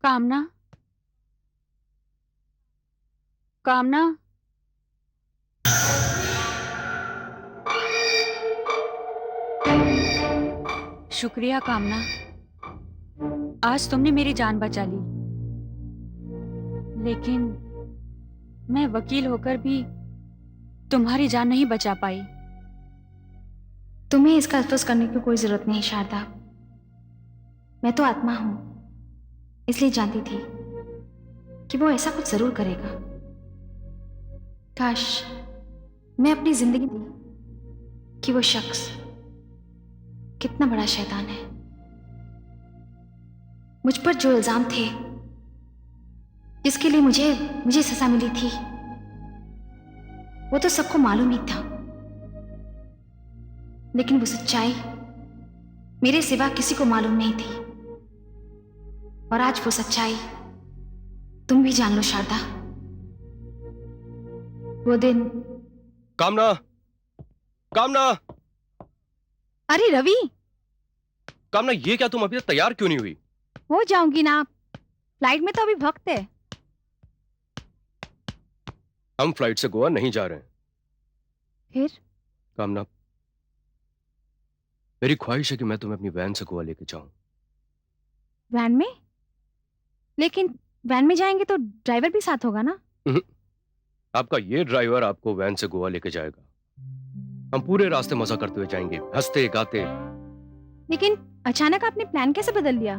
कामना, कामना, शुक्रिया कामना, आज तुमने मेरी जान बचा ली। लेकिन मैं वकील होकर भी तुम्हारी जान नहीं बचा पाई। तुम्हें इसका अफसोस करने की कोई जरूरत नहीं शारदा। मैं तो आत्मा हूं, इसलिए जानती थी कि वो ऐसा कुछ जरूर करेगा। काश मैं अपनी जिंदगी दी कि वो शख्स कितना बड़ा शैतान है। मुझ पर जो इल्जाम थे, जिसके लिए मुझे सजा मिली थी, वो तो सबको मालूम ही था। लेकिन वो सच्चाई मेरे सिवा किसी को मालूम नहीं थी। और आज वो सच्चाई तुम भी जान लो शारदा। वो दिन। कामना, कामना, अरे रवि, कामना, ये क्या तुम अभी तक तैयार क्यों नहीं हुई? हो जाऊंगी ना, फ्लाइट में तो अभी वक्त है। हम फ्लाइट से गोवा नहीं जा रहे हैं। फिर? कामना, मेरी ख्वाहिश है कि मैं तुम्हें अपनी वैन से गोवा लेके जाऊं। वैन में? लेकिन वैन में जाएंगे तो ड्राइवर भी साथ होगा ना? आपका ये ड्राइवर आपको वैन से गोवा लेके जाएगा। हम पूरे रास्ते मजा करते हुए जाएंगे, हंसते गाते। लेकिन अचानक आपने प्लान कैसे बदल लिया?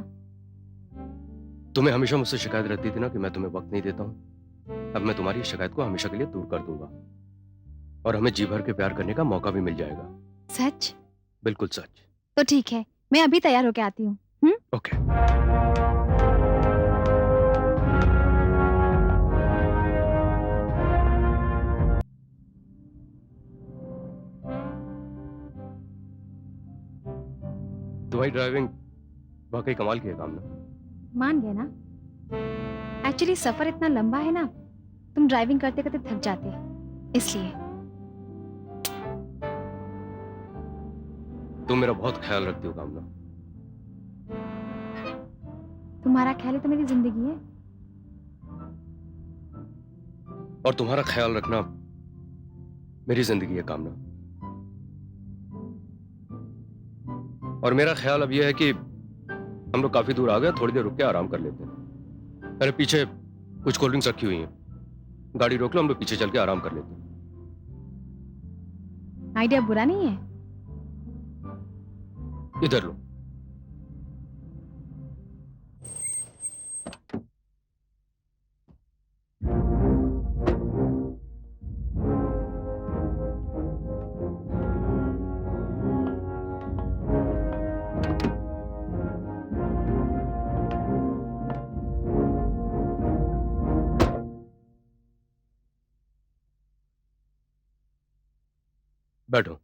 तुम्हें हमेशा मुझसे शिकायत रहती थी ना कि मैं तुम्हें वक्त नहीं देता हूं। अब मैं तुम्हारी शिकायत को हमेशा के लिए दूर कर दूंगा और हमें जी भर के प्यार करने का मौका भी मिल जाएगा। सच? बिल्कुल सच। तो ठीक है, मैं अभी तैयार होके आती हूँ। ओके। तुम्हारी ड्राइविंग वाकई कमाल की है कामना। मान गए ना? एक्चुअली सफर इतना लंबा है ना, तुम ड्राइविंग करते करते थक जाते, इसलिए। तुम मेरा बहुत ख्याल रखती हो कामना। तुम्हारा ख्याल ही तो मेरी जिंदगी है। और तुम्हारा ख्याल रखना मेरी जिंदगी है कामना। और मेरा ख्याल अब यह है कि हम लोग काफी दूर आ गए, थोड़ी देर रुक के आराम कर लेते हैं। अरे पीछे कुछ कोल्ड ड्रिंक्स रखी हुई हैं, गाड़ी रोक लो, हम लोग पीछे चल के आराम कर लेते हैं। आइडिया बुरा नहीं है। इधर लो। बैठो।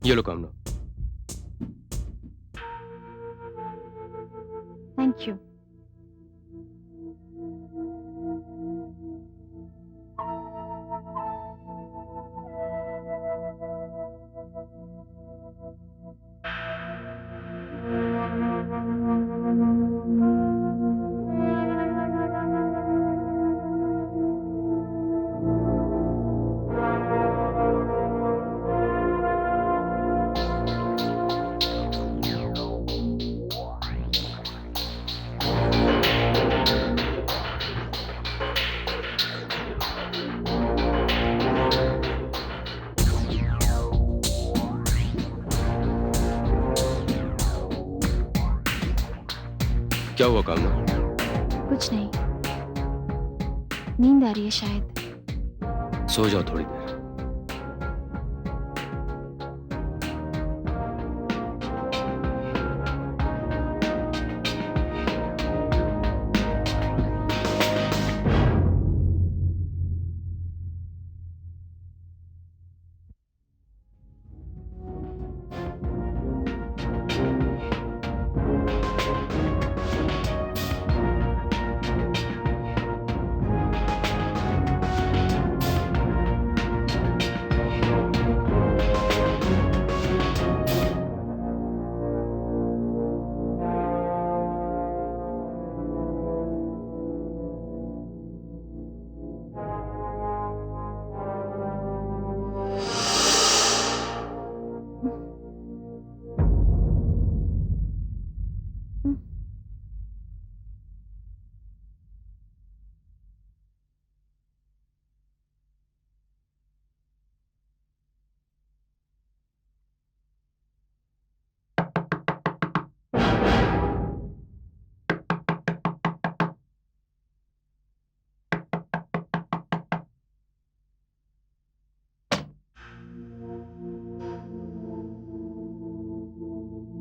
ये लो कामना। Thank you. क्या हुआ कामना? कुछ नहीं, नींद आ रही है शायद। सो जाओ थोड़ी देर।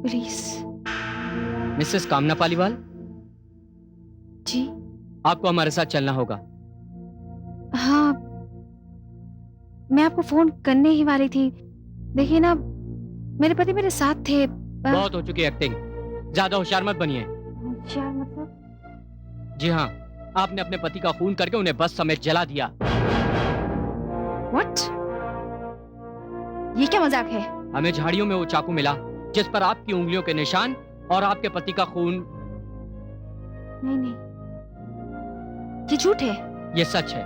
पुलिस। मिसेस कामना पालीवाल, जी आपको हमारे साथ चलना होगा। हाँ, मैं आपको फोन करने ही वाली थी। देखिए ना, मेरे पति मेरे साथ थे। बहुत हो चुकी एक्टिंग, ज्यादा होशियार मत बनिए। होशियार मतलब? जी हाँ, आपने अपने पति का खून करके उन्हें बस समेत जला दिया। What? ये क्या मजाक है? हमें झाड़ियों में वो चाकू मिला जिस पर आपकी उंगलियों के निशान और आपके पति का खून। नहीं नहीं, ये झूठ है। ये सच है,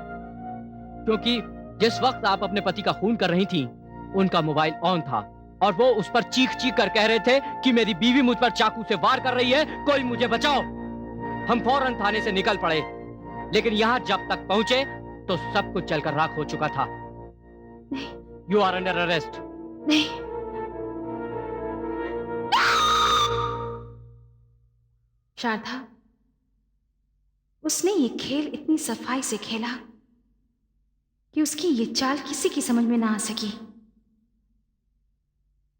क्योंकि जिस वक्त आप अपने पति का खून कर रही थी, उनका मोबाइल ऑन था और वो उस पर चीख चीख कर कह रहे थे कि मेरी बीवी मुझ पर चाकू से वार कर रही है, कोई मुझे बचाओ। हम फौरन थाने से निकल पड़े, लेकिन यहाँ जब तक पहुंचे तो सब कुछ जलकर राख हो चुका था। नहीं। You are under arrest. नहीं। शारदा, उसने ये खेल इतनी सफाई से खेला कि उसकी ये चाल किसी की समझ में ना आ सकी।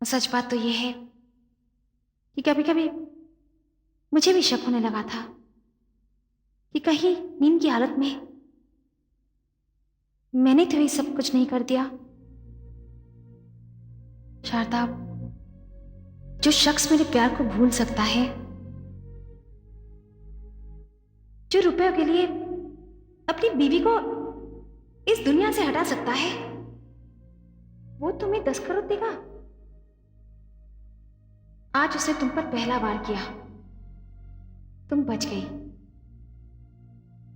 और सच बात तो ये है कि कभी कभी मुझे भी शक होने लगा था कि कहीं नींद की हालत में मैंने तो ये सब कुछ नहीं कर दिया। शारदा, जो शख्स मेरे प्यार को भूल सकता है, जो रुपयों के लिए अपनी बीवी को इस दुनिया से हटा सकता है, वो तुम्हें 10 करोड़ देगा। आज उसने तुम पर पहला वार किया, तुम बच गई।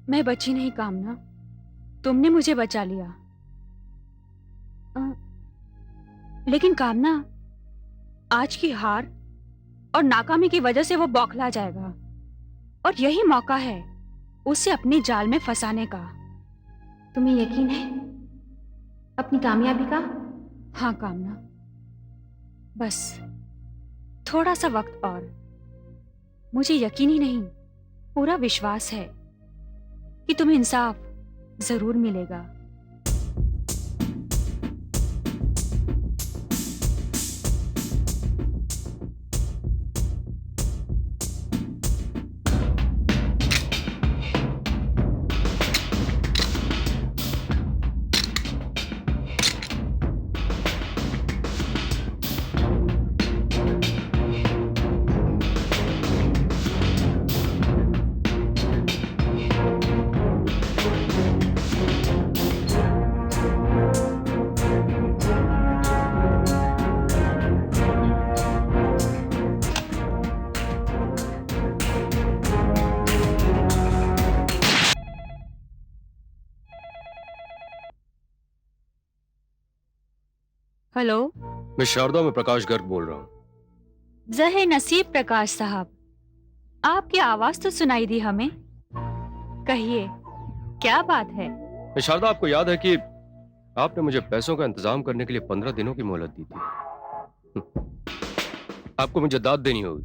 मैं बची नहीं कामना, तुमने मुझे बचा लिया। लेकिन कामना, आज की हार और नाकामी की वजह से वो बौखला जाएगा और यही मौका है उसे अपने जाल में फंसाने का। तुम्हें यकीन है अपनी कामयाबी का? हाँ कामना, बस थोड़ा सा वक्त और। मुझे यकीन ही नहीं, पूरा विश्वास है कि तुम्हें इंसाफ जरूर मिलेगा। हेलो, मैं शारदा में प्रकाश गर्ग बोल रहा हूँ। जहे नसीब प्रकाश साहब, आपकी आवाज तो सुनाई दी हमें। कहिए, क्या बात है? शारदा, आपको याद है कि आपने मुझे पैसों का इंतजाम करने के लिए 15 दिनों की मोहलत दी थी। आपको मुझे दाद देनी होगी।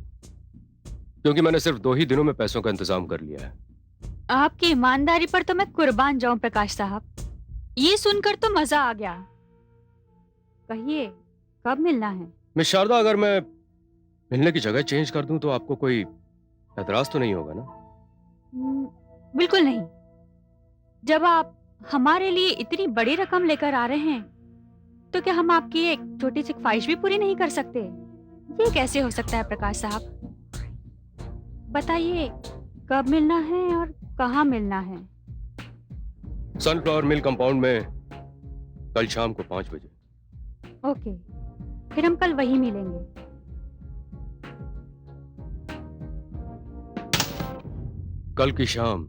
क्योंकि मैंने सिर्फ 2 ही दिनों में पैसों का इंतजाम कर लिया है। आपकी ईमानदारी पर तो मैं कुर्बान जाऊं प्रकाश साहब। ये सुनकर तो मजा आ गया। कहिए कब मिलना है? मिस शारदा, अगर मैं मिलने की जगह चेंज कर दूं तो आपको कोई एतराज तो नहीं होगा ना? बिल्कुल नहीं। जब आप हमारे लिए इतनी बड़ी रकम लेकर आ रहे हैं तो क्या हम आपकी एक छोटी सी ख्वाहिश भी पूरी नहीं कर सकते? ये कैसे हो सकता है प्रकाश साहब? बताइए कब मिलना है और कहाँ मिलना है? सनफ्लावर मिल कंपाउंड में कल शाम को 5 बजे। ओके, फिर हम कल वहीं मिलेंगे। कल की शाम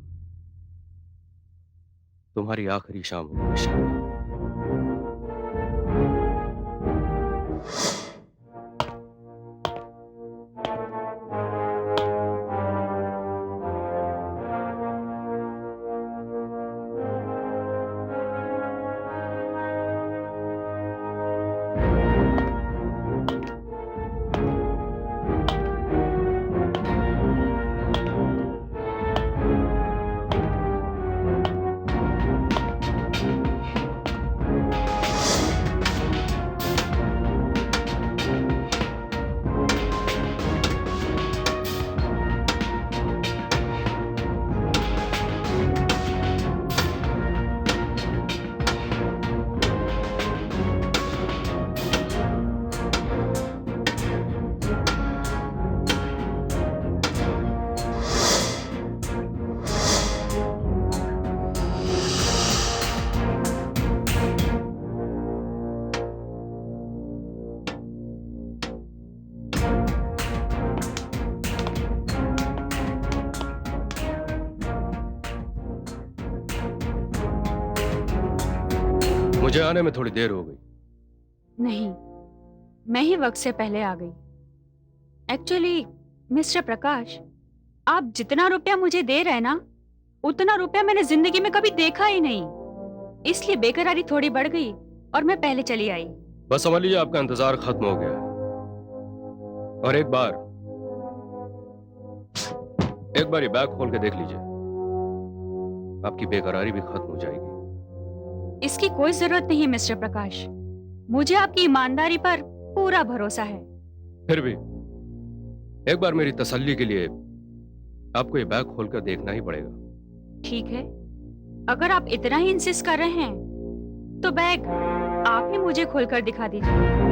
तुम्हारी आखिरी शाम होगी मिस शारदा। मुझे आने में थोड़ी देर हो गई। नहीं, मैं ही वक्त से पहले आ गई। एक्चुअली मिस्टर प्रकाश, आप जितना रुपया मुझे दे रहे हैं ना, उतना रुपया मैंने जिंदगी में कभी देखा ही नहीं। इसलिए बेकरारी थोड़ी बढ़ गई और मैं पहले चली आई। बस समझ लीजिए आपका इंतजार खत्म हो गया है। और एक बार ये बैग खोल के देख लीजिए, आपकी बेकरारी भी खत्म हो जाएगी। इसकी कोई जरूरत नहीं मिस्टर प्रकाश, मुझे आपकी ईमानदारी पर पूरा भरोसा है। फिर भी एक बार मेरी तसल्ली के लिए आपको ये बैग खोलकर देखना ही पड़ेगा। ठीक है, अगर आप इतना ही इंसिस्ट कर रहे हैं तो बैग आप ही मुझे खोलकर दिखा दीजिए।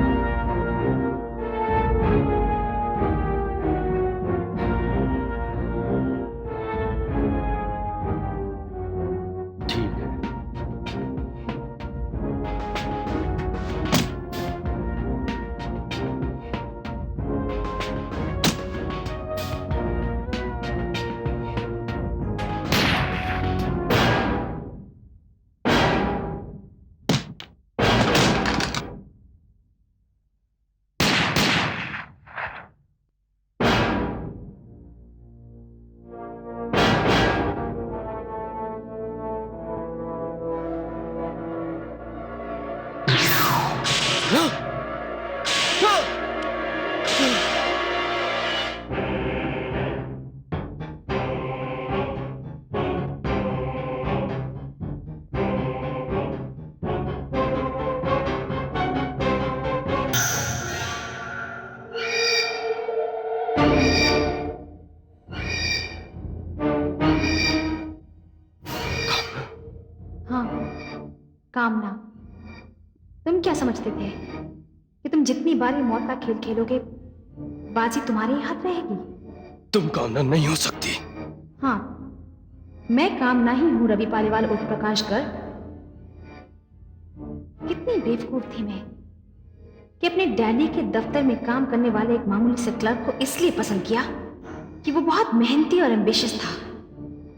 कामना, तुम क्या समझते थे कि तुम जितनी बार ये मौत का खेल खेलोगे, बाजी तुम्हारे ही हाथ रहेगी? तुम कामना नहीं हो सकती। हाँ, मैं कामना ही हूं, रवि पालीवाल उर्फ प्रकाश गर्ग। कितनी बेवकूफ थी मैं कि अपने डैडी के दफ्तर में काम करने वाले एक मामूली से क्लर्क को इसलिए पसंद किया कि वो बहुत मेहनती और एम्बिशियस था।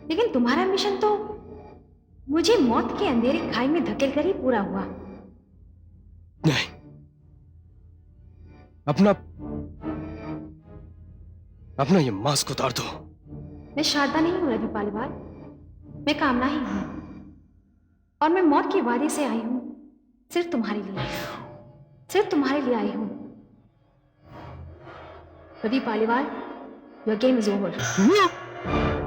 लेकिन तुम्हारा मिशन तो मुझे मौत के अंधेरे खाई में धकेल कर ही पूरा हुआ। नहीं, अपना ये मास्क उतार दो। मैं शारदा नहीं हूं रवि पालीवाल, मैं कामना ही हूं, और मैं मौत के वादे से आई हूं सिर्फ तुम्हारे लिए, सिर्फ तुम्हारे लिए आई हूं। Ravi Paliwal, your game is over.